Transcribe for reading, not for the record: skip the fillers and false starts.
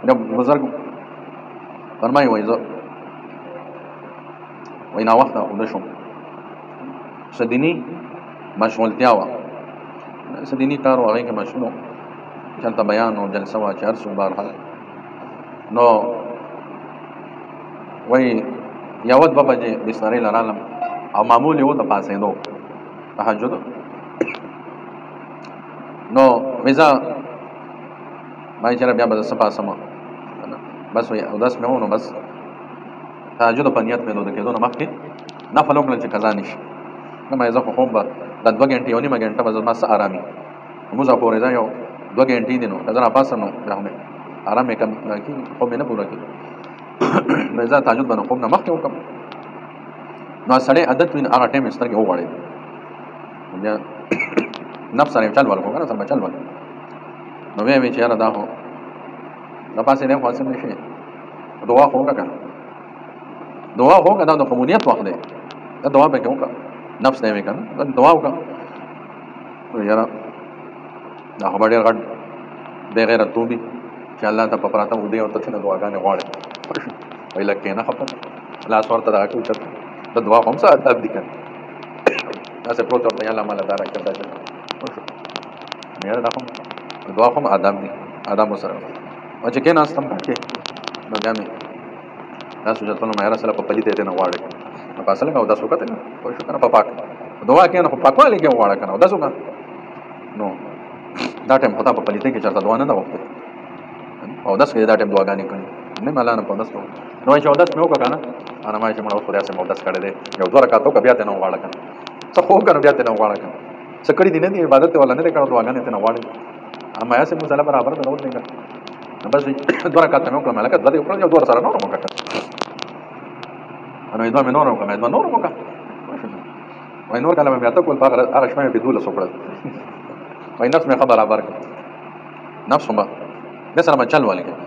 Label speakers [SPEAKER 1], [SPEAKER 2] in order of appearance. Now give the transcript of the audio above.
[SPEAKER 1] بزرګ فرمایي وایي زه وایي ناوخته اوده شوم څه دیني مشغولتیا وه څه دیني کار و هغې کې مشغول و چې هلته بیان و جلسه وه چې هر څه بهرحال نو وایي یوه دوه بجې بسترې له رالم او معمول یې و د پاڅېدو تهجد نو وایي زه ما یې چېرې بیا به زه څه پاسم بس وایي اودس مې و نو بس تهجد په نیت مې د اوده کېدو نه مخکې نفل وکړل چې قضا نه شي نه ما یې زه خو خوب به دا 2 غنټې یو نیمه غنټه به زما څه ارامي لمونځ او پورې ځای یو 2 غنټې دي نو که زه راپاڅم نو بیا خو مې ارام مې کم کېږي خوب مې نه پوره کېږي نو زه تهجد به نو خوب نه مخکې وکړم نو سړی عادت وي هغه ټایم یې سترګې وغوړېدې بیا نفس سره یې چل ول خو که نه سره به چل ول نو ویې وایي چې یاره دا خو دا پاسېدی خو هسې نه شي دعا خو وکړه که نه دعا خو وکړه دا د قبولیت وخت دی دا دعا پکې وکړه نفس دی وی که نه دعا وکړه یاره دا خو به ډېر غټ بې غیرت توبي چې الله ته په پراته ودې ورته څنګه دعاګانې غواړي وایي لږ کښېنه خفه لاس ورته دغه کوي د دعا خو هم څه ادب دي که نه داسې پروت ورته یا الله ماله دا راکړه دا یاره دا خو دعا خو هم ادب دي ادب ورسره او چې کېناستم پکې نو بیا مې دا سوچ کړم یاره سره په پلیته یې نه غواړې نو په اصل کې اودس وکړه نه پوه شو که نه په پاک دعا کښېنه خو پاکوالي کې وغواړه که نه اودس وکړه نو دا ټایم خو تا په پلیته کې چېرته دعا نه ده وکړې اودس کې دا ټایم دعاګانې کړي نه مې الله نه په اودس وکړو نو وایي چې اودس مې وکړه که نه انا ما چې مړه اوس خو داسې مې اودس کړی دی یو 2 رکعته وکړه بیا ترې نه وغواړه که نه څه خو وکړه بیا ترې نه وغواړه که نه څه کړي دي نه دي عبادت والا نه دی کړی دعاګانې ترې نه غواړي اما یاسې مسله برابر ده راوړې که نو بس 2 رکعته مې وکړه ملکه 2 دې وکړه یو 2 سره نور وکړه نو 2 مې نور وکړه مې 2 نور وکړه وایي نور کله مې بیا ته کول په هغه شپه مې په 12 وکړل وایي نفس مې ښه برابر کړ نفس خو به دې سره به چل ولګېد